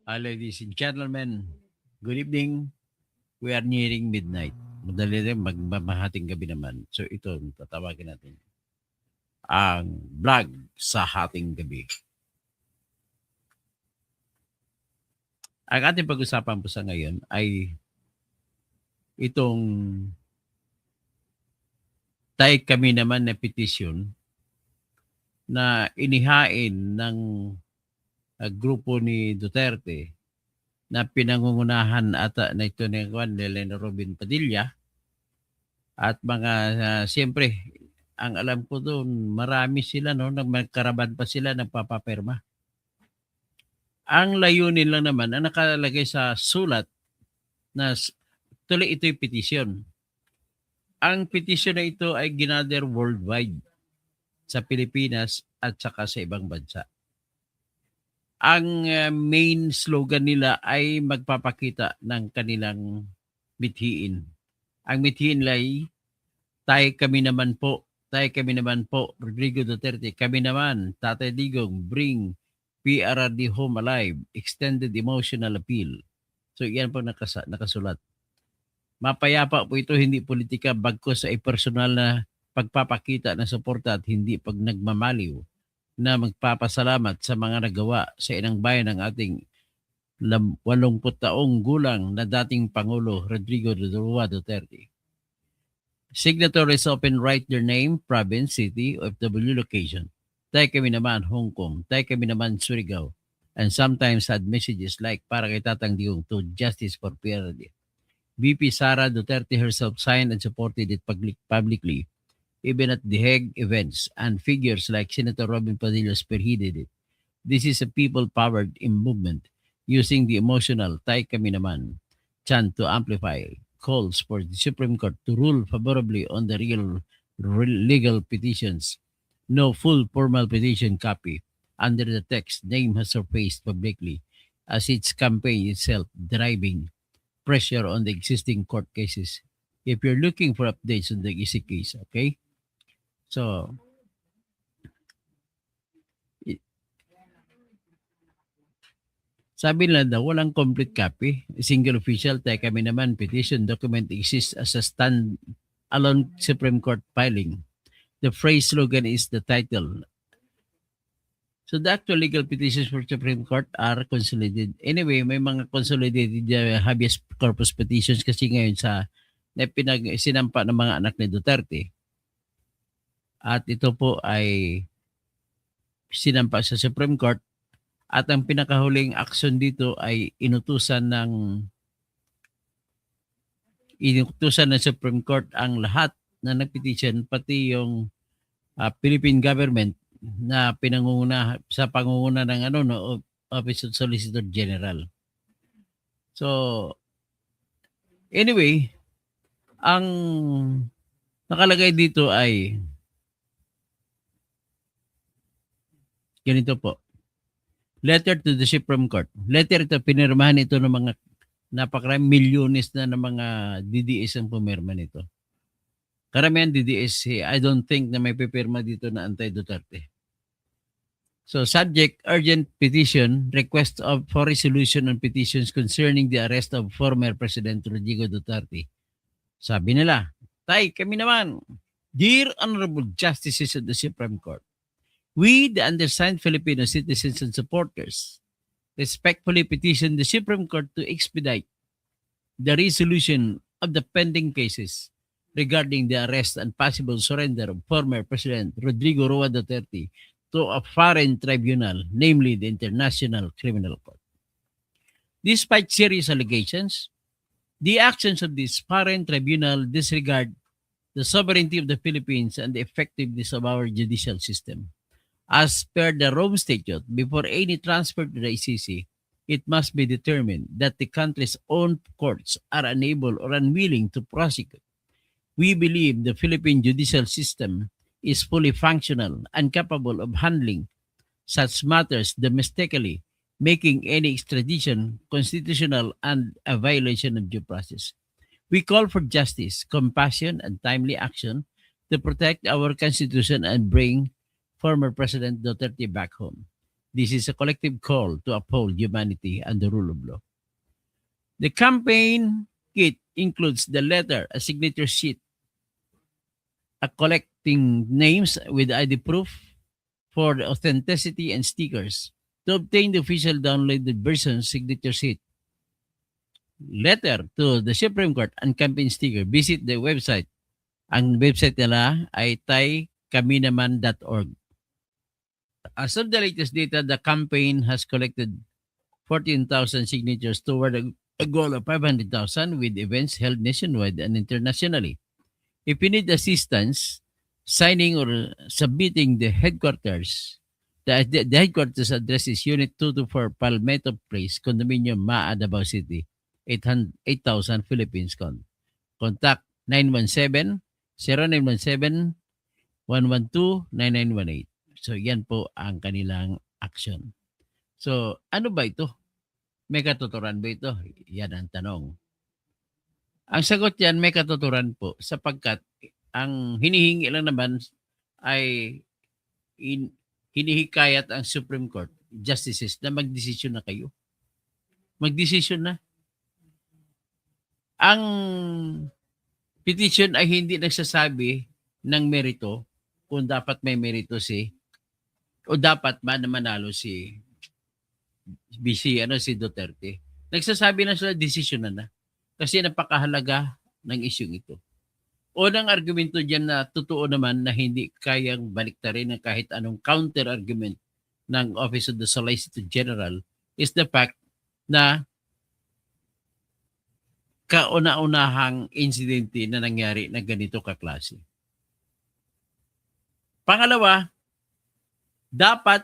Ladies and gentlemen, good evening. We are nearing midnight. Madali rin, magmamahating gabi naman. So ito, tatawagin natin ang vlog sa hating gabi. Ang ating pag-usapan po sa ngayon ay itong tayo kami naman na petisyon na inihain ng grupo ni Duterte na pinangungunahan ata na ito ni Juan de Robin Padilla at mga siyempre ang alam ko doon marami sila no nagkaraban pa sila nagpapapirma. Ang layunin lang naman ang nakalagay sa sulat na tuloy ito'y petisyon. Ang petisyon na ito ay ginather worldwide sa Pilipinas at saka sa ibang bansa. Ang main slogan nila ay magpapakita ng kanilang mithiin. Ang mithiin ay tayo kami naman po, Rodrigo Duterte, kami naman, Tatay Digong, bring PRRD home alive, extended emotional appeal. So yan po nakasulat. Mapayapa po ito, hindi politika, bagkus ay personal na pagpapakita ng suporta at hindi pag nagmamaliw na magpapasalamat sa mga nagawa sa inang bayan ng ating 80 taong gulang na dating Pangulo Rodrigo Duterte. Signatories often write their name, province, city, OFW location. Tayo kami naman Hong Kong, tayo kami naman Surigao, and sometimes had messages like para kay Tatang Digong to justice for PRD. VP Sara Duterte herself signed and supported it publicly, even at the Hague events, and figures like Senator Robin Padilla spearheaded it. This is a people-powered movement using the emotional tayo kami naman chant to amplify calls for the Supreme Court to rule favorably on the real legal petitions. No full formal petition copy under the text name has surfaced publicly as its campaign itself driving pressure on the existing court cases. If you're looking for updates on the easy case, okay? So, sabi nila daw, walang complete copy. Single official, tayo kami naman, petition document exists as a stand-alone Supreme Court filing. The phrase slogan is the title. So the actual legal petitions for Supreme Court are consolidated. Anyway, may mga consolidated habeas corpus petitions kasi ngayon sa na sinampa ng mga anak ni Duterte. At ito po ay sinampa sa Supreme Court. At ang pinakahuling aksyon dito ay inutusan ng Supreme Court ang lahat na nagpetition, pati yung Philippine government na pinangunguna sa pangunguna ng Office of Solicitor General. So anyway, ang nakalagay dito ay ganito po. Letter to the Supreme Court. Letter ito, pinirmahan ito ng mga napakaraming milyones na ng mga DDS ang pumirma nito. Karamihan DDS, I don't think na may pipirma dito na anti-Duterte. So, subject, urgent petition, request for resolution on petitions concerning the arrest of former President Rodrigo Duterte. Sabi nila, kami naman, dear Honorable Justices of the Supreme Court, we, the undersigned Filipino citizens and supporters, respectfully petition the Supreme Court to expedite the resolution of the pending cases regarding the arrest and possible surrender of former President Rodrigo Roa Duterte to a foreign tribunal, namely the International Criminal Court. Despite serious allegations, the actions of this foreign tribunal disregard the sovereignty of the Philippines and the effectiveness of our judicial system. As per the Rome Statute, before any transfer to the ICC, it must be determined that the country's own courts are unable or unwilling to prosecute. We believe the Philippine judicial system is fully functional and capable of handling such matters domestically, making any extradition constitutional and a violation of due process. We call for justice, compassion, and timely action to protect our Constitution and bring former President Duterte back home. This is a collective call to uphold humanity and the rule of law. The campaign kit includes the letter, a signature sheet, a collecting names with ID proof for the authenticity and stickers. To obtain the official downloaded version signature sheet, letter to the Supreme Court and campaign sticker, visit the website. Ang website nila ay thaicaminaman.org. As of the latest data, the campaign has collected 14,000 signatures toward a goal of 500,000 with events held nationwide and internationally. If you need assistance signing or submitting the headquarters address is Unit 224 Palmetto Place, Condominium, Maa, Davao City, 8,000 Philippines. Contact 0917-0917-112-9918. So yan po ang kanilang action. So ano ba ito? May katuturan ba ito? Yan ang tanong. Ang sagot yan, may katuturan po sapagkat ang hinihingi lang naman ay hinihikayat ang Supreme Court justices na magdesisyon na kayo. Magdesisyon na. Ang petition ay hindi nagsasabi ng merito kung dapat may merito o dapat manalo si Duterte. Nagsasabi na sila desisyon na kasi napakahalaga ng isyung ito. Unang argumento diyan na totoo naman na hindi kayang baliktarin ng kahit anong counter-argument ng Office of the Solicitor General is the fact na kauna-unahang insidente na nangyari na ganito kaklase. Pangalawa, dapat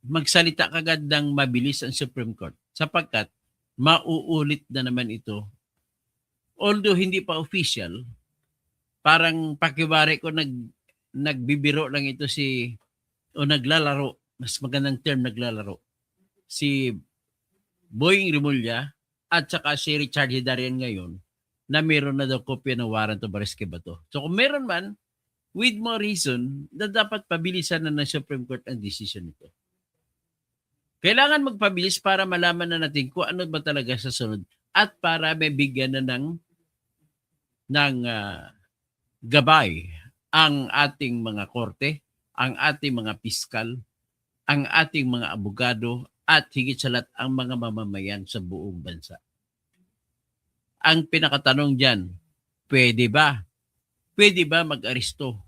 magsalita kagad ng mabilis ang Supreme Court sapagkat mauulit na naman ito. Although hindi pa official, parang pakiwari ko nagbibiro lang ito o naglalaro, mas magandang term naglalaro, si Boying Rimulya at saka si Richard Hidarian ngayon na meron na daw kopya ng warrant of arrest kay Bato. So kung meron man, with more reason na dapat pabilisan na ng Supreme Court ang decision nito. Kailangan magpabilis para malaman na natin kung ano ba talaga sa sunod at para may bigyan na ng gabay ang ating mga korte, ang ating mga piskal, ang ating mga abogado, at higit sa lahat ang mga mamamayan sa buong bansa. Ang pinakatanong dyan, pwede ba? Pwede ba mag-aresto?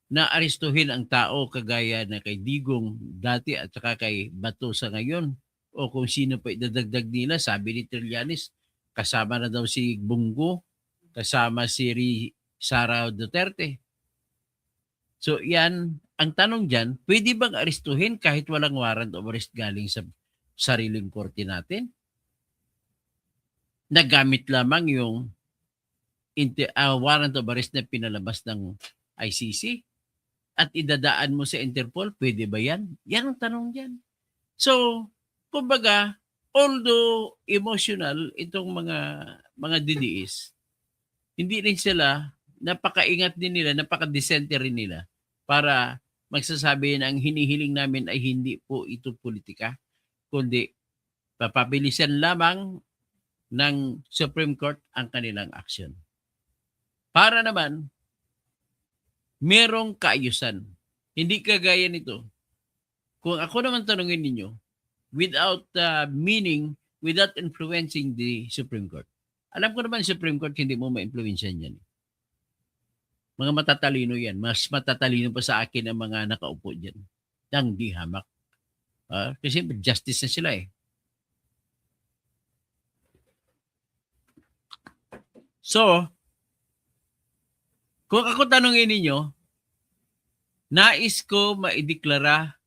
Na arestuhin ang tao kagaya na kay Digong dati at saka kay Bato sa ngayon? O kung sino pa idadagdag nila, sabi ni Trillanes, kasama na daw si Bungo, kasama si Sara Duterte. So yan, ang tanong dyan, pwede bang arestuhin kahit walang warrant of arrest galing sa sariling korte natin? Nagamit lamang yung warrant of arrest na pinalabas ng ICC at idadaan mo sa Interpol, pwede ba yan? Yan ang tanong dyan. So, kumbaga, although emotional itong mga DDS, hindi rin sila, napakaingat din nila, napaka-decente rin nila para magsasabi na ang hinihiling namin ay hindi po ito politika, kundi papabilisan lamang ng Supreme Court ang kanilang aksyon. Para naman, merong kaayusan. Hindi kagaya nito. Kung ako naman tanungin ninyo, without meaning, without influencing the Supreme Court. Alam ko naman Supreme Court, hindi mo ma-influensyan yan. Mga matatalino yan. Mas matatalino pa sa akin ang mga nakaupo dyan. Nang di hamak. Kasi justice na sila eh. So, kung ako tanongin ninyo, nais ko maideklara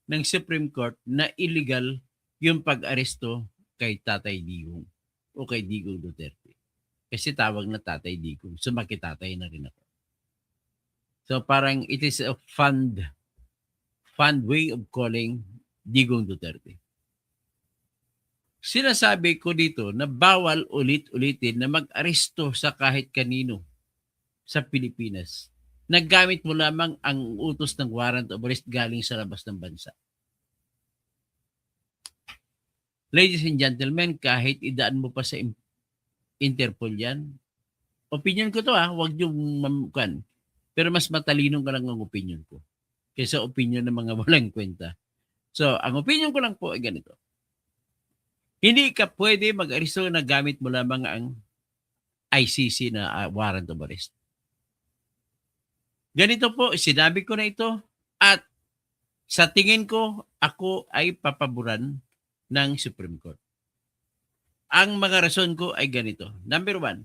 ng Supreme Court na illegal yung pag-aresto kay Tatay Digong o kay Digong Duterte. Kasi tawag na Tatay Digong. So makitatay na rin ako. So parang it is a fund way of calling Digong Duterte. Sinasabi ko dito na bawal ulit-ulitin na mag-aresto sa kahit kanino sa Pilipinas. Naggamit mo lamang ang utos ng warrant of arrest galing sa labas ng bansa. Ladies and gentlemen, kahit idaan mo pa sa Interpol yan, opinion ko to wag yung mamukan. Pero mas matalino ka lang ang opinion ko kaysa opinion ng mga walang kwenta. So, ang opinion ko lang po ay ganito. Hindi ka pwede mag-aresto na gamit mo lamang ang ICC na warrant of arrest. Ganito po, sinabi ko na ito at sa tingin ko, ako ay papaboran ng Supreme Court. Ang mga rason ko ay ganito. Number one,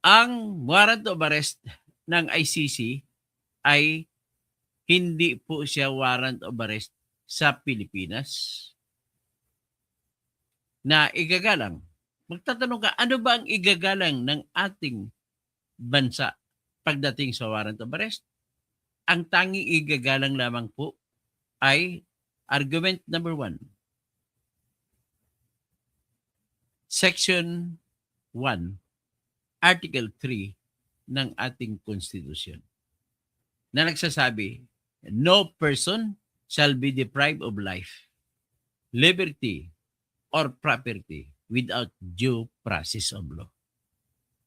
ang warrant of arrest ng ICC ay hindi po siya warrant of arrest sa Pilipinas na igagalang. Magtatanong ka, ano ba ang igagalang ng ating bansa pagdating sa warrant of arrest? Ang tanging igagalang lamang po ay argument number 1. Section 1, Article 3 ng ating Constitution na nagsasabi, no person shall be deprived of life, liberty, or property without due process of law.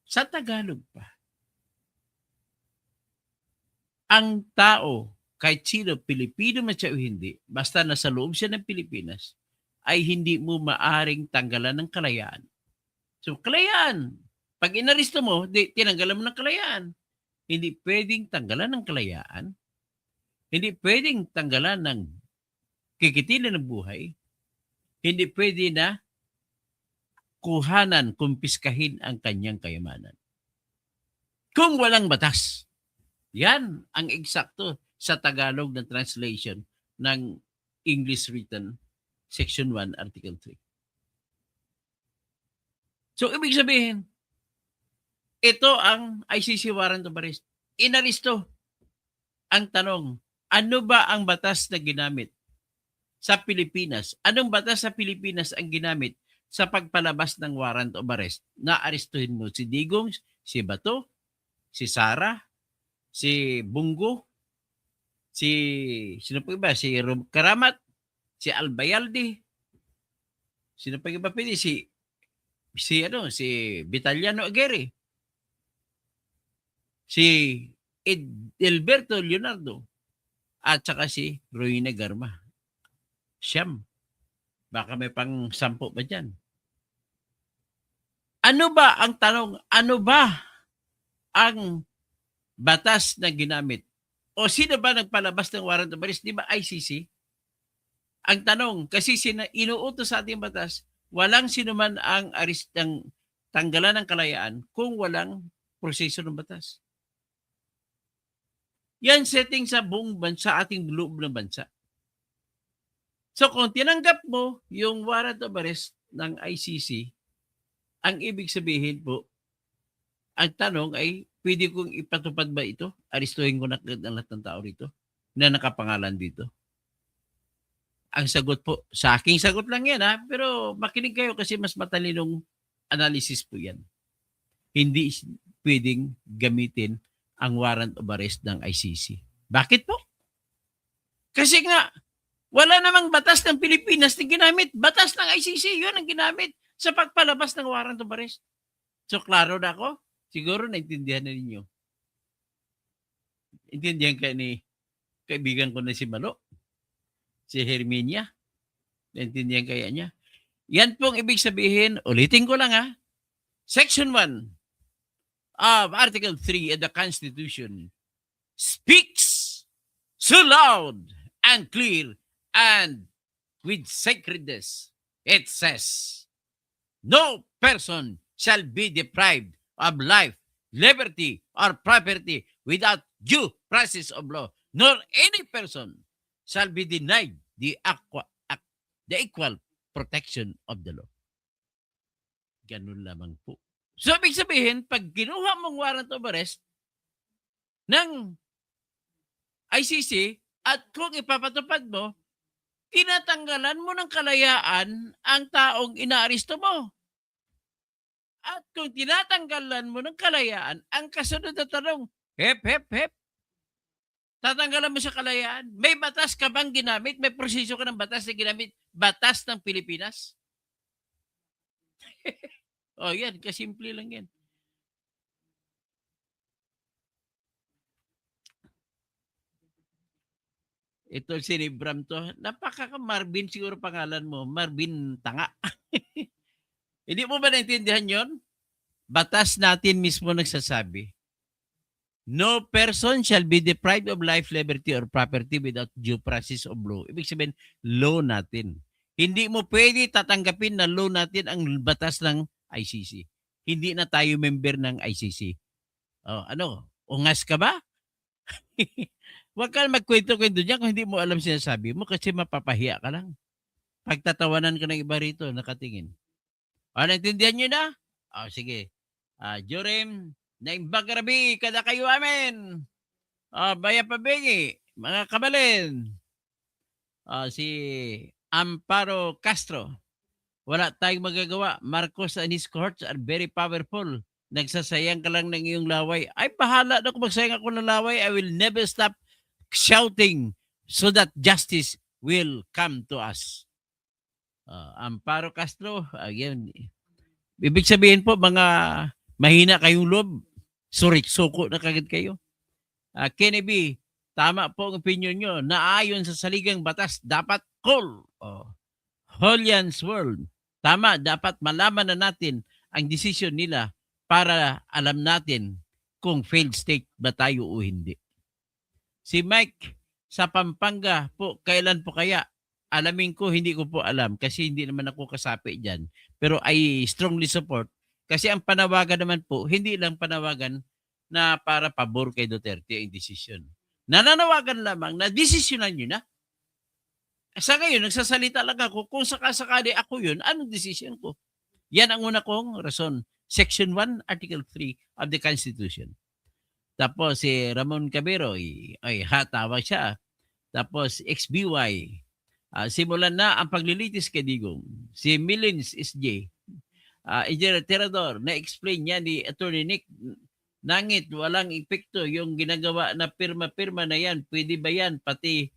Sa Tagalog pa, ang tao, kahit sino, Pilipino man siya o hindi, basta nasa loob siya ng Pilipinas, ay hindi mo maaring tanggalan ng kalayaan. So, kalayaan. Pag inaristo mo, tinanggalan mo ng kalayaan. Hindi pwedeng tanggalan ng kalayaan. Hindi pwedeng tanggalan ng kikitilan ng buhay. Hindi pwede na kuhanan, kumpiskahin ang kanyang kayamanan. Kung walang batas. Yan ang eksakto sa Tagalog na translation ng English written Section 1, Article 3. So, ibig sabihin, ito ang ICC warrant of arrest. Inaristo. Ang tanong, ano ba ang batas na ginamit sa Pilipinas? Anong batas sa Pilipinas ang ginamit sa pagpalabas ng warrant of arrest? Na-arestuhin mo si Digong, si Bato, si Sara, si Bungo, sino pa iba? Si Rob Karamat, si Albayalde, sino pa iba pwede? Si Vitaliano Aguirre, si Alberto Leonardo, at saka si Roina Garma. Siyam. Baka may pang 10 pa dyan. Ano ba ang tanong? Ano ba ang batas na ginamit? O sino ba nagpalabas ng warrant of arrest? Di ba ICC? Ang tanong, kasi inuutos sa ating batas, walang sinuman ang arrest ng tanggalan ng kalayaan kung walang proseso ng batas. Yan setting sa buong bansa, ating loob ng bansa. So kung tinanggap mo yung warrant of arrest ng ICC, ang ibig sabihin po, ang tanong ay, pwede kong ipatupad ba ito? Aristuhin ko na lahat ng tao rito na nakapangalan dito. Ang sagot po, sa aking sagot lang yan pero makinig kayo kasi mas matalinong analysis po yan. Hindi pwedeng gamitin ang warrant of arrest ng ICC. Bakit po? Kasi nga, wala namang batas ng Pilipinas na ginamit. Batas ng ICC, yun ang ginamit sa pagpalabas ng warrant of arrest. So, klaro na ako? Siguro naintindihan na ninyo. Intindihan ka ni kaibigan ko na si Malo, si Herminia. Naintindihan kaya niya? Yan pong ibig sabihin, ulitin ko lang Section 1 of Article 3 of the Constitution speaks so loud and clear and with sacredness. It says, no person shall be deprived of life, liberty, or property without due process of law, nor any person shall be denied the equal protection of the law. Ganun lamang po. So, ibig sabihin, pag ginuha mong warrant of arrest ng ICC at kung ipapatupad mo, tinatanggalan mo ng kalayaan ang taong inaaresto mo. At kung tinatanggalan mo ng kalayaan, ang kasunod na tanong, hep, hep, hep, Tatanggalan mo sa kalayaan. May batas ka bang ginamit? May proseso ka ng batas na ginamit? Batas ng Pilipinas? Oh, yan. Kasimple lang yan. Ito si Bram to. Marvin siguro pangalan mo. Marvin Tanga. Hindi mo ba naintindihan yon? Batas natin mismo nagsasabi. No person shall be deprived of life, liberty, or property without due process of law. Ibig sabihin, law natin. Hindi mo pwede tatanggapin na law natin ang batas ng ICC. Hindi na tayo member ng ICC. Oh, ano? Ungas ka ba? Huwag ka magkwento-kwento dyan kung hindi mo alam sinasabi mo kasi mapapahiya ka lang. Pagtatawanan ka ng iba rito, nakatingin. O, naintindihan nyo na? O, sige. Jorem, naimbagarabi, kada kayo amin. Baya pabingi, mga kabalin. Si Amparo Castro. Wala tayong magagawa. Marcos and his cohorts are very powerful. Nagsasayang ka lang ng iyong laway. Ay, bahala na kung magsayang ako ng laway. I will never stop shouting so that justice will come to us. Amparo Castro, again. Ibig sabihin po, mga mahina kayong loob. Suko na kagad kayo. Kenny B, tama po ang opinion nyo. Naayon sa saligang batas, dapat call. Holian's World. Tama, dapat malaman na natin ang desisyon nila para alam natin kung failed state ba tayo o hindi. Si Mike sa Pampanga po, kailan po kaya? Alamin ko, hindi ko po alam kasi hindi naman ako kasapi dyan. Pero I strongly support kasi ang panawagan naman po, hindi lang panawagan na para pabor kay Duterte ang desisyon. Nananawagan lamang na desisyonan nyo na. Sa ngayon, nagsasalita lang ako, kung sakasakali ako yun, anong desisyon ko? Yan ang una kong rason. Section 1, Article 3 of the Constitution. Tapos si Ramon Cabero, ay hatawa siya. Tapos XBY, simulan na ang paglilitis kay Digong. Si Milins SJ, Engineer Terador, na-explain niya ni Attorney Nick, nangit, walang epekto yung ginagawa na pirma-pirma na yan. Pwede ba yan? Pati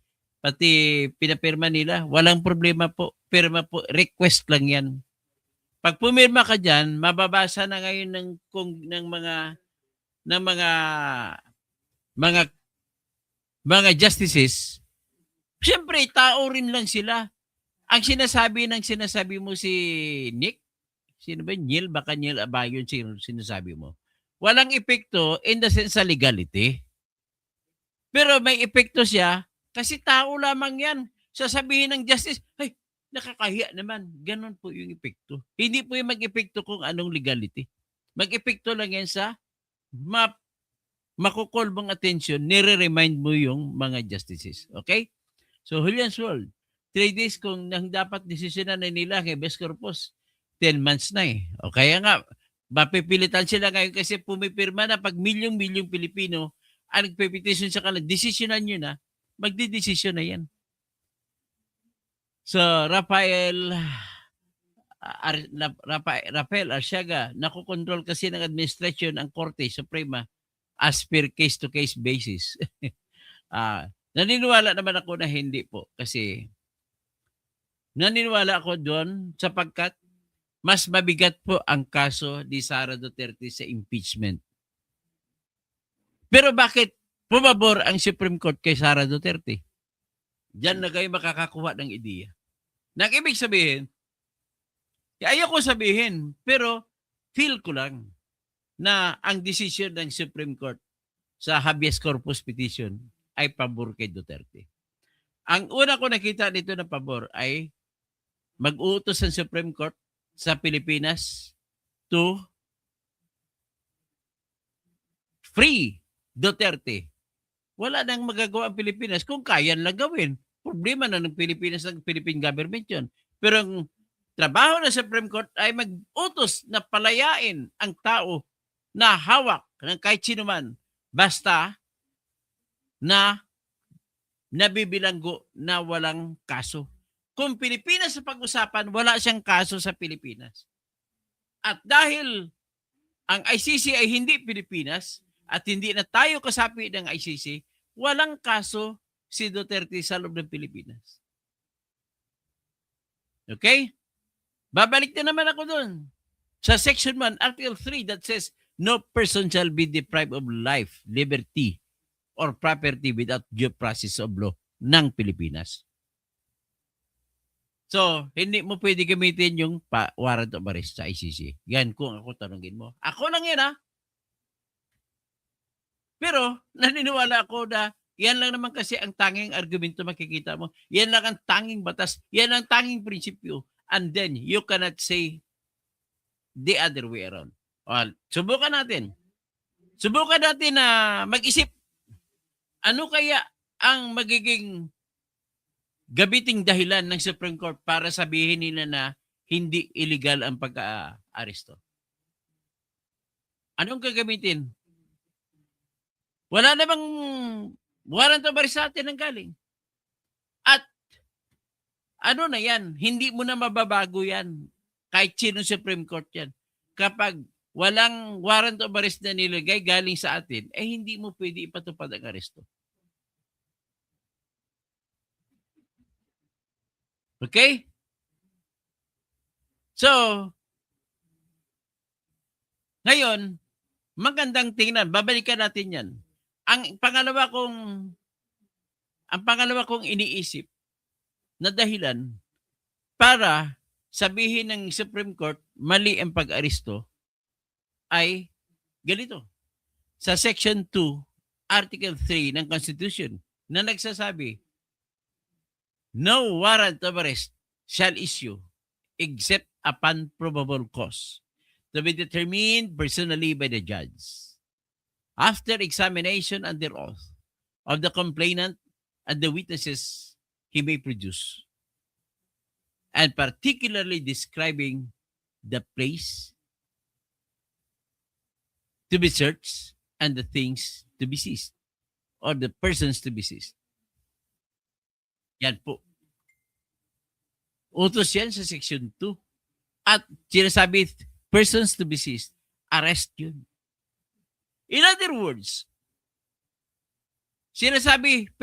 pinapirma nila. Walang problema po. Pirma po. Request lang yan. Pag pumirma ka dyan, mababasa na ngayon ng mga justices. Siyempre, tao rin lang sila. Ang sinasabi mo si Nick, sino ba? Neil? Baka Neil Abayon sinasabi mo. Walang epekto in the sense sa legality. Pero may epekto siya kasi tao lamang yan. Sasabihin ng justice, ay, nakakahiya naman. Ganon po yung epekto. Hindi po yung mag-epekto kung anong legality. Mag-epekto lang yan sa makukol mong attention, nire-remind mo yung mga justices. Okay? So, Julian's World, 3 days kung nang dapat desisyonan na nila kay Bes Corpus, 10 months na eh. O kaya nga, mapipilitan sila ngayon kasi pumipirma na pag milyong-milyong Pilipino ang nagpe-petition sa kanila, desisyonan nyo na, magdidesisyon na yan. So, Rafael Arsiaga, nakokontrol kasi ng administration ang Korte Suprema as per case-to-case basis. Naniniwala naman ako na hindi po kasi naniniwala ako doon sapagkat mas mabigat po ang kaso ni Sara Duterte sa impeachment. Pero bakit pumabor ang Supreme Court kay Sara Duterte? Diyan na kayo makakakuha ng ideya. Nang ibig sabihin, ayaw ko sabihin, pero feel ko lang na ang desisyon ng Supreme Court sa habeas corpus petition ay pabor kay Duterte. Ang una ko nakita dito na pabor ay mag-uutos ng Supreme Court sa Pilipinas to free Duterte. Wala nang magagawa ang Pilipinas kung kaya lang gawin. Problema na ng Pilipinas, ng Philippine government yun. Pero ang trabaho ng Supreme Court ay mag-utos na palayain ang tao na hawak ng kahit sino man basta na nabibilanggo na walang kaso. Kung Pilipinas sa pag-usapan, wala siyang kaso sa Pilipinas. At dahil ang ICC ay hindi Pilipinas at hindi na tayo kasapi ng ICC, walang kaso si Duterte sa loob ng Pilipinas. Okay? Babalik na naman ako doon. Sa Section 1, Article 3 that says, no person shall be deprived of life, liberty, or property without due process of law ng Pilipinas. So, hindi mo pwede gamitin yung warrant of arrest sa ICC. Yan kung ako tanungin mo. Ako lang yan, ha? Pero, naniniwala ako na yan lang naman kasi ang tanging argumento makikita mo. Yan lang ang tanging batas. Yan ang tanging prinsipyo. And then, you cannot say the other way around. Well, subukan natin. Subukan natin na mag-isip. Ano kaya ang magiging gabiting dahilan ng Supreme Court para sabihin nila na hindi illegal ang pagka-aresto? Anong gagamitin? Wala namang warrant of arrest sa atin ang galing. At ano na yan, hindi mo na mababago yan. Kahit sino Supreme Court yan. Kapag walang warrant of arrest na nilagay galing sa atin, eh hindi mo pwede ipatupad ang aresto. Okay? So, ngayon, magandang tingnan. Babalikan natin yan. Ang pangalawa kong iniisip na dahilan para sabihin ng Supreme Court mali ang pag-aresto ay ganito. Sa Section 2, Article 3 ng Constitution na nagsasabi, no warrant of arrest shall issue except upon probable cause to be determined personally by the judge after examination under oath of the complainant and the witnesses he may produce, and particularly describing the place to be searched and the things to be seized or the persons to be seized. Yan po. Utos yan sa Section 2. At sinasabi, persons to be seized, arrest yun. In other words, sinasabi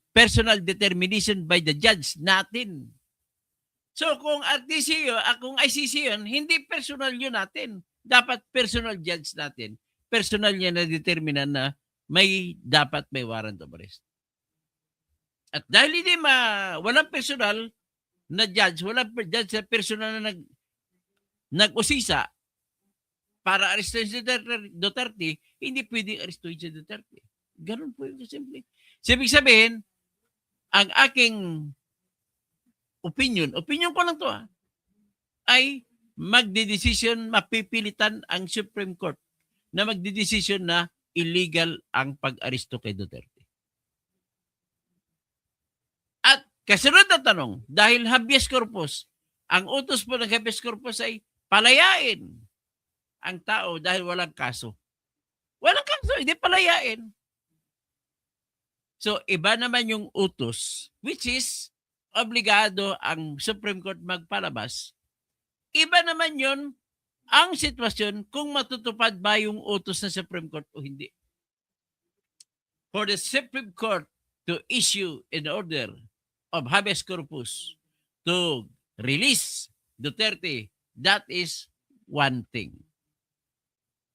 personal determination by the judge natin. So kung RTC yun, kung ICC yun, hindi personal yun natin. Dapat personal judge natin. Personal niya na determinan na dapat may warrant of arrest. At dahil hindi walang personal na judge, walang judge na personal na nag-usisa para arestuin si Duterte, hindi pwedeng arestuin si Duterte. Ganun po yung simple. Ibig sabihin, ang aking opinion ko lang to ay magdidesisyon, mapipilitan ang Supreme Court na magdidesisyon na illegal ang pag-aresto kay Duterte. At kasunod na tanong, dahil habeas corpus, ang utos po ng habeas corpus ay palayain ang tao dahil walang kaso. Walang kaso, hindi palayain. So, iba naman yung utos, which is obligado ang Supreme Court magpalabas. Iba naman yun ang sitwasyon kung matutupad ba yung utos ng Supreme Court o hindi. For the Supreme Court to issue an order of habeas corpus to release Duterte, that is one thing.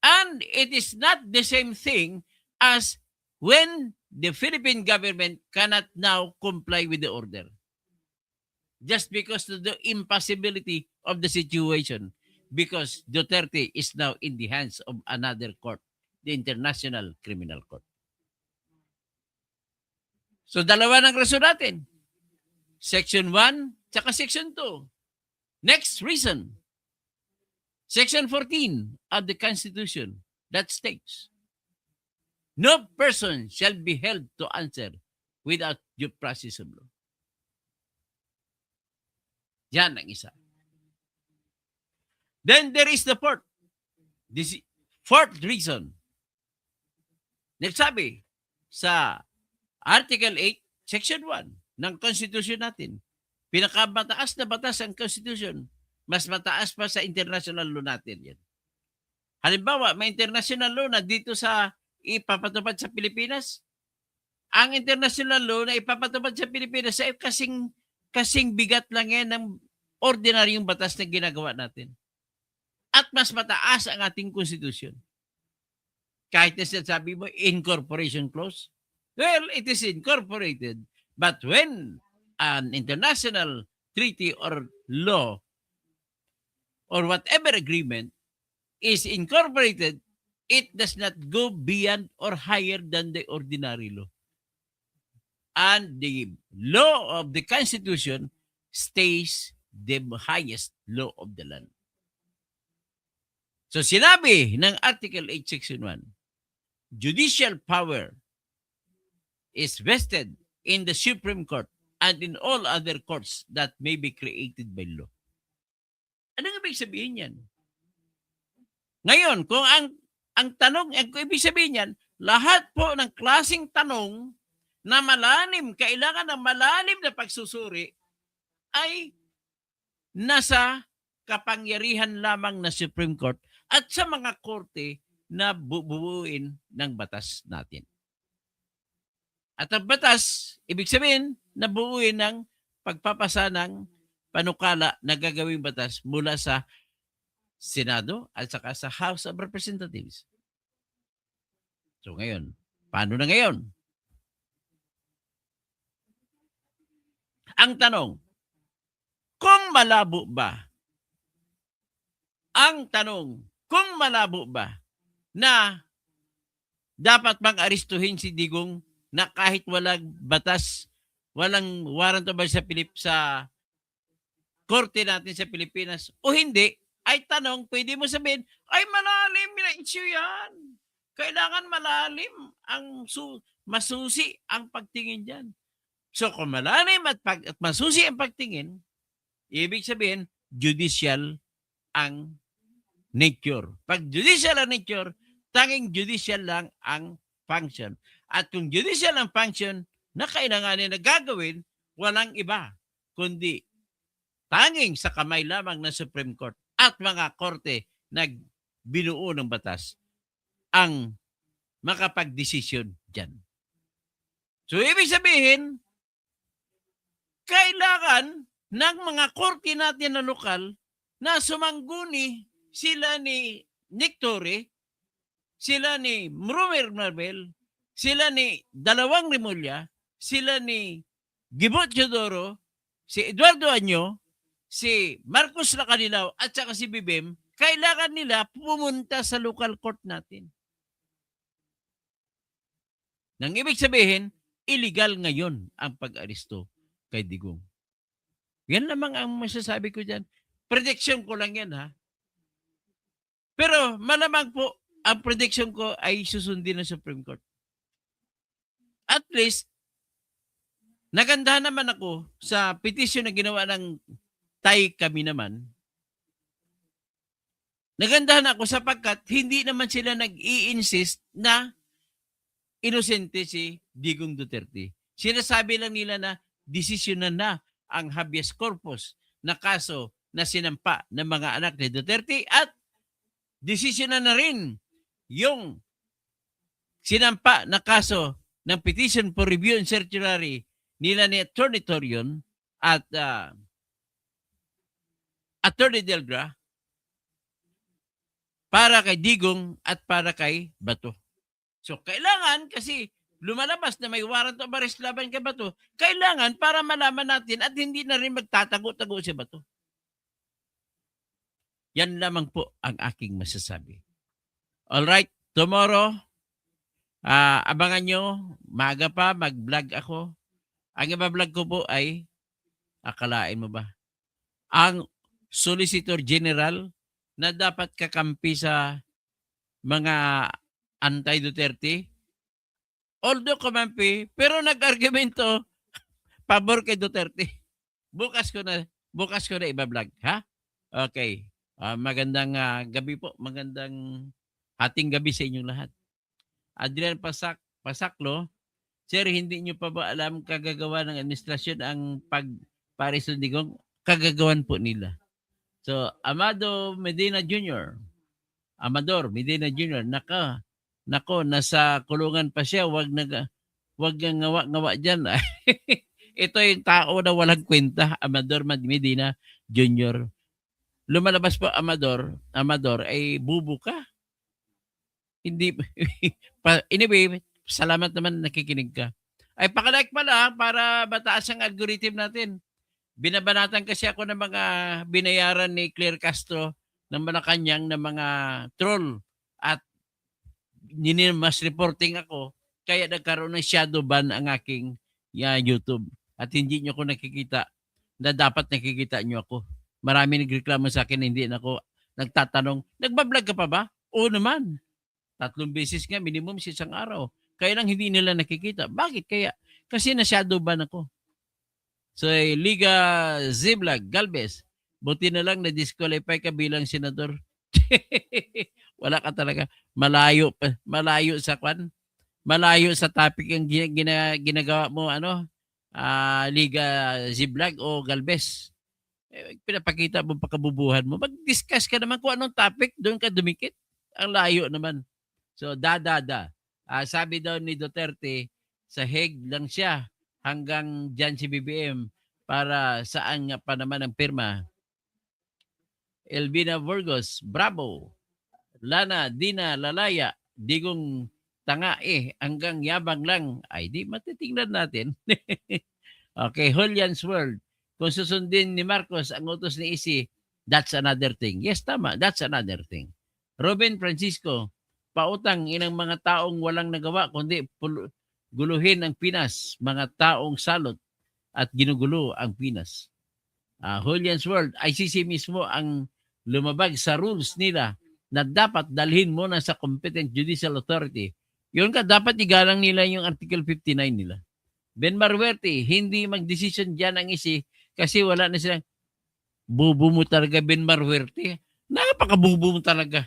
And it is not the same thing as when the Philippine government cannot now comply with the order. Just because of the impossibility of the situation. Because Duterte is now in the hands of another court, the International Criminal Court. So dalawa ng rason natin. Section 1, tsaka Section 2. Next reason. Section 14 of the Constitution that states, no person shall be held to answer without due process of law. Yan ang isa. Then there is the fourth. This fourth reason. Nagsabi sa Article 8, Section 1 ng Constitution natin, pinakamataas na batas ang Constitution, mas mataas pa sa international law natin yan. Halimbawa, may international law na dito sa ipapatupad sa Pilipinas? Ang international law na ipapatupad sa Pilipinas ay kasing bigat lang yan ng ordinaryong batas na ginagawa natin. At mas mataas ang ating konstitusyon. Kahit na sinasabi mo, incorporation clause. Well, it is incorporated. But when an international treaty or law or whatever agreement is incorporated, it does not go beyond or higher than the ordinary law. And the law of the Constitution stays the highest law of the land. So sinabi ng Article 8, Section 1, judicial power is vested in the Supreme Court and in all other courts that may be created by law. Anong ibig sabihin yan? Ngayon, kung ang tanong, kung ibig sabihin yan, lahat po ng klaseng tanong na malalim, kailangan ng malalim na pagsusuri ay nasa kapangyarihan lamang na Supreme Court at sa mga korte na bubuuin ng batas natin. At ang batas, ibig sabihin, nabuuin ng pagpapasa ng panukala na gagawing batas mula sa Senado at saka sa House of Representatives. So ngayon, paano na ngayon? Ang tanong, kung malabo ba? Ang tanong, kung malabo ba na dapat mang-aristuhin si Digong na kahit walang batas, walang warrant of arrest sa korte natin sa Pilipinas o hindi, ay tanong, pwede mo sabihin, ay malalim na issue yan. Kailangan malalim ang masusi ang pagtingin dyan. So kung malalim at masusi ang pagtingin, ibig sabihin, judicial ang nature. Pag judicial ang nature, tanging judicial lang ang function. At kung judicial ang function na kailanganin na gagawin, walang iba, kundi tanging sa kamay lamang ng Supreme Court at mga korte na binuo ng batas ang makapagdesisyon dyan. So, ibig sabihin, kailangan ng mga korte natin na lokal na sumangguni sila ni Nick Torre, sila ni Romer Marbel, sila ni Dalawang Rimulya, sila ni Gibot Teodoro, si Eduardo Año, si Marcos Lacanilao at saka si Bibem, kailangan nila pumunta sa local court natin. Nang ibig sabihin, illegal ngayon ang pag-aristo kay Digong. Yan lamang ang masasabi ko dyan. Prediction ko lang yan, ha? Pero malamang po, ang prediction ko ay susundin ng Supreme Court. At least, nagandahan naman ako sa petition na ginawa ng Tay Kami naman. Nagandahan ako sapagkat hindi naman sila nag-i-insist na inosente si Digong Duterte. Sinasabi lang nila na desisyonan na ang habeas corpus na kaso na sinampa ng mga anak ni Duterte at desisyonan na rin yung sinampa na kaso ng petition for review and certiorari nila ni Attorney Torion at Attorney Delgra para kay Digong at para kay Bato. So, kailangan kasi lumalabas na may warrant of arrest laban kay Bato, kailangan para malaman natin at hindi na rin magtatago-tago si Bato. Yan lamang po ang aking masasabi. Alright, tomorrow, abangan nyo, maaga pa, mag-vlog ako. Ang iba-vlog ko po ay, akalain mo ba, ang Solicitor General na dapat kakampi sa mga anti-Duterte. Although kumampi, pero nag-argumento pabor kay Duterte. Bukas ko na iba-vlog, ha? Okay. Magandang gabi po. Magandang ating gabi sa inyong lahat. Adrian Pasaklo, sir, hindi nyo pa ba alam kagagawa ng administrasyon ang pagparisong Digong? Kagagawan po nila. So, Amador Medina Jr., Nako, nasa kulungan pa siya, wag ngang ngawa-ngawa diyan. Ito yung tao na walang kwenta, Amador Medina Jr. Lumalabas po Amador ay bubo ka. Hindi anyway, salamat naman nakikinig ka. Ay pala para mataas ang algorithm natin. Binabanatan kasi ako ng mga binayaran ni Claire Castro ng Malacanang ng mga troll at mas reporting ako kaya nagkaroon ng shadow ban ang aking YouTube at hindi nyo ako nakikita na dapat nakikita nyo ako. Marami nagreklamo sa akin, hindi na ako nagtatanong, nagbablog ka pa ba? Oo naman. 3 beses nga, minimum sa isang araw. Kaya lang hindi nila nakikita. Bakit kaya? Kasi na-shadow ban ako. So, Liga Ziblag, Galvez, buti na lang na-disqualify ka bilang senador. Wala ka talaga. Malayo sa kwan. Malayo sa topic ang ginagawa mo, Liga Ziblag o Galvez. Pinapakita mo pagkabubuhan mo. Mag-discuss ka naman kung anong topic, doon ka dumikit. Ang layo naman. So, sabi daw ni Duterte, sa Hague lang siya hanggang dyan si BBM para saan nga pa naman ang pirma. Elvina Burgos, bravo. Lana, Dina, Lalaya, Digong tanga hanggang yabang lang. Ay, di matitingnan natin. Okay, Julian's World. Kung susundin ni Marcos ang utos ni Isi, that's another thing. Yes, tama. That's another thing. Robin Francisco, pautang inang mga taong walang nagawa kundi guluhin ang Pinas, mga taong salot at ginugulo ang Pinas. Julian's World, ICC mismo ang lumabag sa rules nila na dapat dalhin mo na sa competent judicial authority. Yun ka, dapat igalang nila yung Article 59 nila. Ben Marwerte, hindi mag-decision dyan ang isi kasi wala na silang bubo mo talaga, Ben Marwerte. Napaka-bubo mo talaga.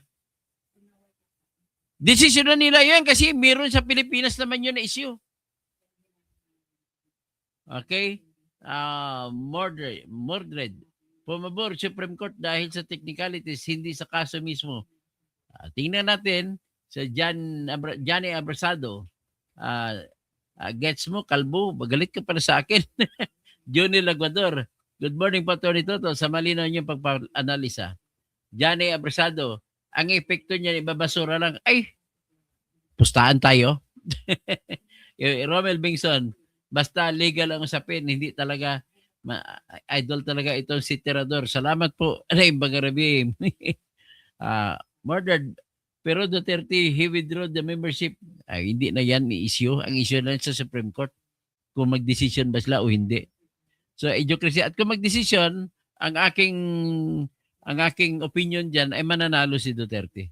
Decision na nila yan kasi meron sa Pilipinas naman yun na issue. Okay? Mordred. Pumabor Supreme Court dahil sa technicalities, hindi sa kaso mismo. Tingnan natin sa Johnny Abrasado. Gets mo, kalbo, magalit ka para sa akin. Johnny Laguador. Good morning po, Tony Toto. Sa malinaw niyong pagpa-analisa. Johnny Abrasado, ang epekto niya, ibabasura lang. Ay, pustahan tayo. Romel Bingson, basta legal ang usapin, hindi talaga, idol talaga itong si Tirador. Salamat po, Ray Bagarabim. Murdered, pero Duterte, he withdrew the membership. Ay, hindi na yan issue. Ang issue na sa Supreme Court kung mag-decision ba sila o hindi. So, idiocracy. At kung mag-decision, ang aking opinion dyan ay mananalo si Duterte.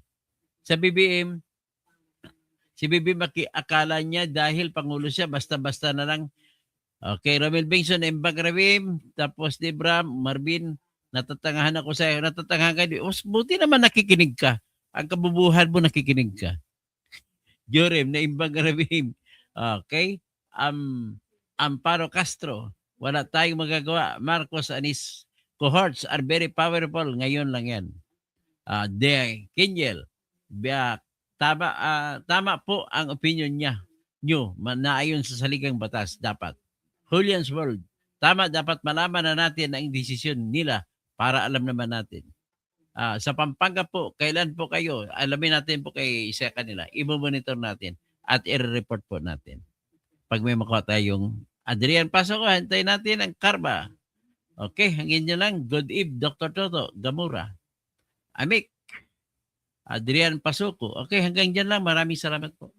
Sa BBM, si BBM akala niya dahil Pangulo siya, basta-basta na lang. Okay, Romel Bingson, Embag Ravim, tapos Debra, Marvin, natatangahan ako sa'yo. Natatangahan ka. Buti naman nakikinig ka. Ang kabubuhan mo, nakikinig ka. Jorem, na Embag Ravim. Okay. Amparo Castro, wala tayong magagawa. Marcos Anis, cohorts are very powerful. Ngayon lang yan. De Kinyel, tama po ang opinion niya. Naayon sa saligang batas, dapat. Julian's World, tama, dapat malaman na natin ang desisyon nila para alam naman natin. Sa Pampanga po, kailan po kayo? Alamin natin po kay isa kanila. I-monitor natin at i-report po natin. Pag may makuha tayong Adrian Pasoko, hantayin natin ang karma. Okay, hangin nyo lang. Good eve, Dr. Toto, Gamura. Amik, Adrian Pasoko. Okay, hanggang dyan lang. Maraming salamat po.